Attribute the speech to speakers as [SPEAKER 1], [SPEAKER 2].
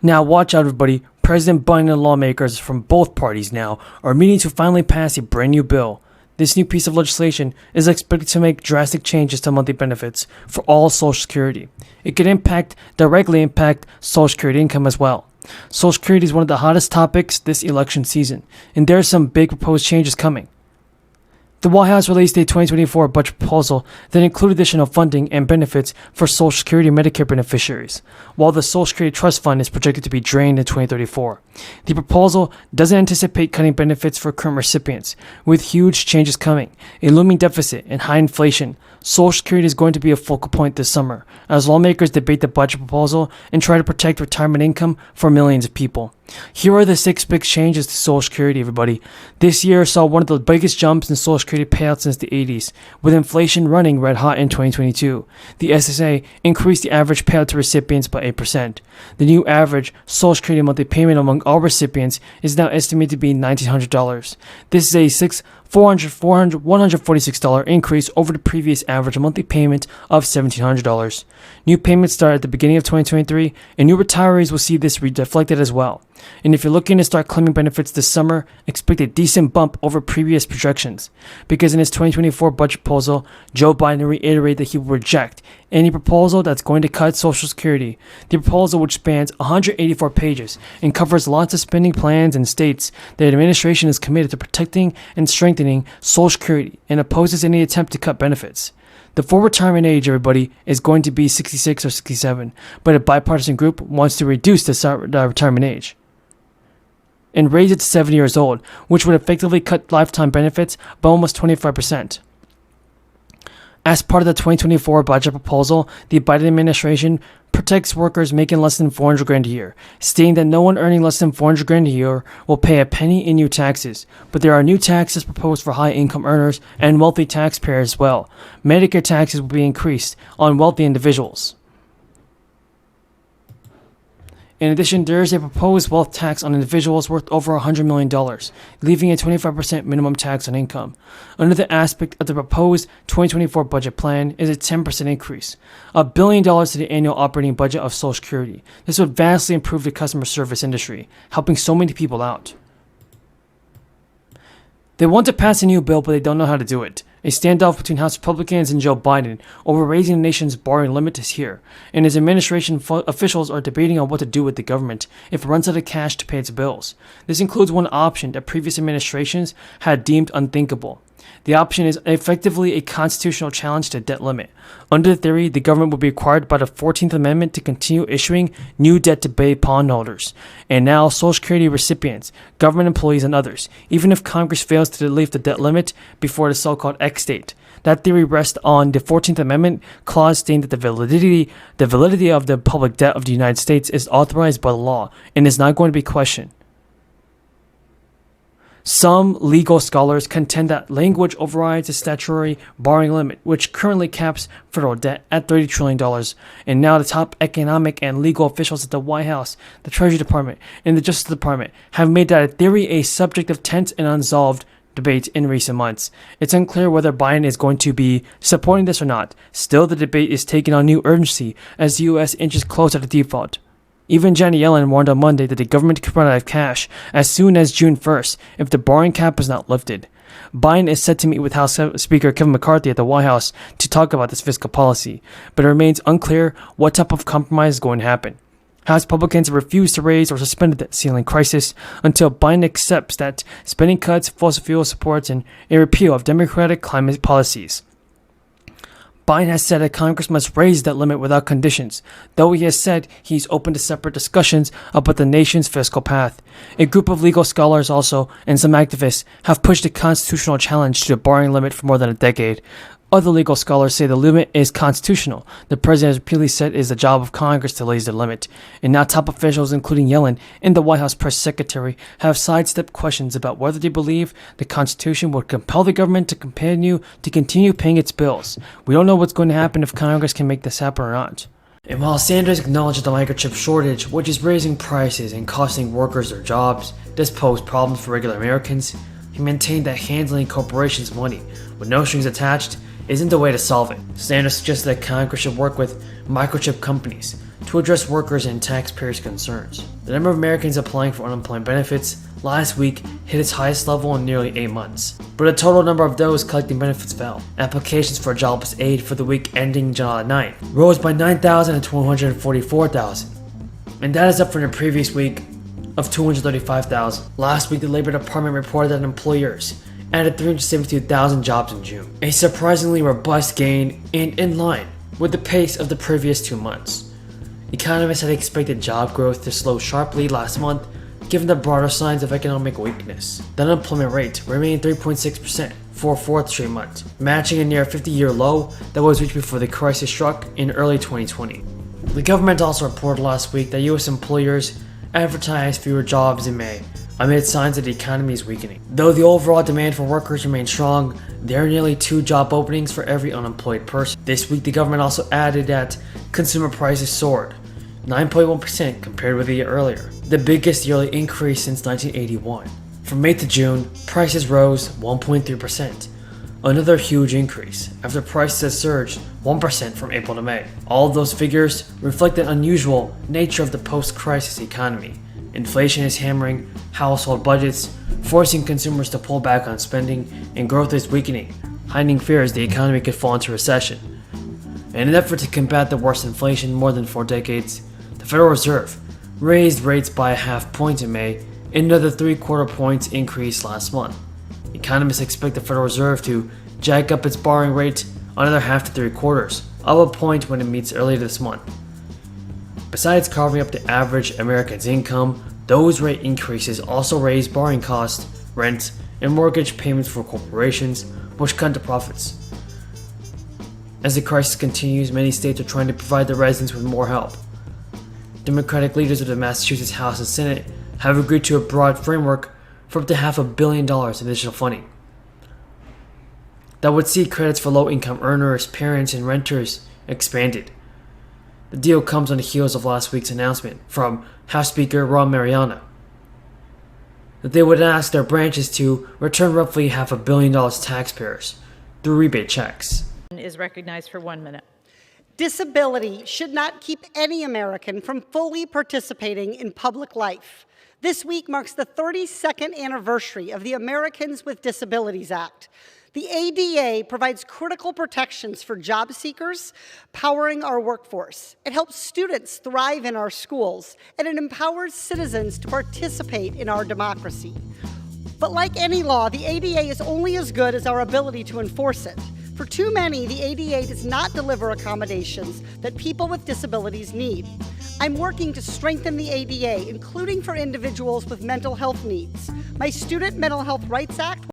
[SPEAKER 1] Now watch out everybody, President Biden and lawmakers from both parties now are meeting to finally pass a brand new bill. This new piece of legislation is expected to make drastic changes to monthly benefits for all Social Security. It could directly impact Social Security income as well. Social Security is one of the hottest topics this election season, and there are some big proposed changes coming. The White House released a 2024 budget proposal that included additional funding and benefits for Social Security and Medicare beneficiaries, while the Social Security Trust Fund is projected to be drained in 2034. The proposal doesn't anticipate cutting benefits for current recipients, with huge changes coming, a looming deficit, and high inflation. Social Security is going to be a focal point this summer, as lawmakers debate the budget proposal and try to protect retirement income for millions of people. Here are the 6 big changes to Social Security, everybody. This year saw one of the biggest jumps in Social Security payouts since the 80s, with inflation running red hot in 2022. The SSI increased the average payout to recipients by 8%. The new average Social Security monthly payment among all recipients is now estimated to be $1,900. This is a $146 increase over the previous average monthly payment of $1,700. New payments start at the beginning of 2023, and new retirees will see this reflected as well. And if you're looking to start claiming benefits this summer, expect a decent bump over previous projections, because in his 2024 budget proposal, Joe Biden reiterated that he will reject any proposal that's going to cut Social Security. The proposal, which spans 184 pages and covers lots of spending plans and states, the administration is committed to protecting and strengthening Social Security and opposes any attempt to cut benefits. The full retirement age, everybody, is going to be 66 or 67, but a bipartisan group wants to reduce the retirement age and raise it to 70 years old, which would effectively cut lifetime benefits by almost 25%. As part of the 2024 budget proposal, the Biden administration protects workers making less than $400,000 a year, stating that no one earning less than $400,000 a year will pay a penny in new taxes. But there are new taxes proposed for high-income earners and wealthy taxpayers as well. Medicare taxes will be increased on wealthy individuals. In addition, there is a proposed wealth tax on individuals worth over $100 million, leaving a 25% minimum tax on income. Another aspect of the proposed 2024 budget plan is a 10% increase, $1 billion to the annual operating budget of Social Security. This would vastly improve the customer service industry, helping so many people out. They want to pass a new bill, but they don't know how to do it. A standoff between House Republicans and Joe Biden over raising the nation's borrowing limit is here, and his administration officials are debating on what to do with the government if it runs out of cash to pay its bills. This includes one option that previous administrations had deemed unthinkable. The option is effectively a constitutional challenge to debt limit. Under the theory, the government would be required by the 14th Amendment to continue issuing new debt to pay bondholders, and now Social Security recipients, government employees, and others, even if Congress fails to relieve the debt limit before the so-called X date. That theory rests on the 14th Amendment clause stating that the validity of the public debt of the United States is authorized by the law and is not going to be questioned. Some legal scholars contend that language overrides the statutory borrowing limit, which currently caps federal debt at $30 trillion. And now the top economic and legal officials at the White House, the Treasury Department, and the Justice Department have made that theory a subject of tense and unsolved debate in recent months. It's unclear whether Biden is going to be supporting this or not. Still, the debate is taking on new urgency as the U.S. inches closer to default. Even Janet Yellen warned on Monday that the government could run out of cash as soon as June 1st if the borrowing cap is not lifted. Biden is set to meet with House Speaker Kevin McCarthy at the White House to talk about this fiscal policy, but it remains unclear what type of compromise is going to happen. House Republicans have refused to raise or suspend the debt ceiling crisis until Biden accepts that spending cuts, fossil fuel supports, and a repeal of Democratic climate policies. Biden has said that Congress must raise that limit without conditions, though he has said he's open to separate discussions about the nation's fiscal path. A group of legal scholars also, and some activists, have pushed a constitutional challenge to the borrowing limit for more than a decade. Other legal scholars say the limit is constitutional. The president has repeatedly said it is the job of Congress to raise the limit. And now top officials, including Yellen and the White House press secretary, have sidestepped questions about whether they believe the Constitution would compel the government to continue paying its bills. We don't know what's going to happen if Congress can make this happen or not. And while Sanders acknowledged the microchip shortage, which is raising prices and costing workers their jobs, does pose problems for regular Americans, he maintained that handling corporations' money with no strings attached isn't the way to solve it. Sanders suggested that Congress should work with microchip companies to address workers' and taxpayers' concerns. The number of Americans applying for unemployment benefits last week hit its highest level in nearly 8 months, but the total number of those collecting benefits fell. Applications for jobless aid for the week ending July 9th rose by 9,000 to 244,000, and that is up from the previous week of 235,000. Last week, the Labor Department reported that employers added 372,000 jobs in June, a surprisingly robust gain and in line with the pace of the previous 2 months. Economists had expected job growth to slow sharply last month, given the broader signs of economic weakness. The unemployment rate remained 3.6% for a fourth straight month, matching a near 50-year low that was reached before the crisis struck in early 2020. The government also reported last week that U.S. employers advertised fewer jobs in May, amid signs that the economy is weakening. Though the overall demand for workers remains strong, there are nearly 2 job openings for every unemployed person. This week, the government also added that consumer prices soared 9.1% compared with a year earlier, the biggest yearly increase since 1981. From May to June, prices rose 1.3%, another huge increase after prices had surged 1% from April to May. All of those figures reflect the unusual nature of the post-crisis economy. Inflation is hammering household budgets, forcing consumers to pull back on spending, and growth is weakening, heightening fears the economy could fall into recession. In an effort to combat the worst inflation in more than 4 decades, the Federal Reserve raised rates by a half point in May and another 3/4 points increase last month. Economists expect the Federal Reserve to jack up its borrowing rate another half to 3/4 of a point when it meets early this month. Besides carving up the average American's income, those rate increases also raise borrowing costs, rent, and mortgage payments for corporations, which cut into profits. As the crisis continues, many states are trying to provide their residents with more help. Democratic leaders of the Massachusetts House and Senate have agreed to a broad framework for up to $500 million in additional funding that would see credits for low-income earners, parents, and renters expanded. The deal comes on the heels of last week's announcement from House Speaker Ron Mariano that they would ask their branches to return roughly $500 million to taxpayers through rebate checks.
[SPEAKER 2] Is recognized for 1 minute.
[SPEAKER 3] Disability should not keep any American from fully participating in public life. This week marks the 32nd anniversary of the Americans with Disabilities Act. The ADA provides critical protections for job seekers, powering our workforce. It helps students thrive in our schools, and it empowers citizens to participate in our democracy. But like any law, the ADA is only as good as our ability to enforce it. For too many, the ADA does not deliver accommodations that people with disabilities need. I'm working to strengthen the ADA, including for individuals with mental health needs. My Student Mental Health Rights Act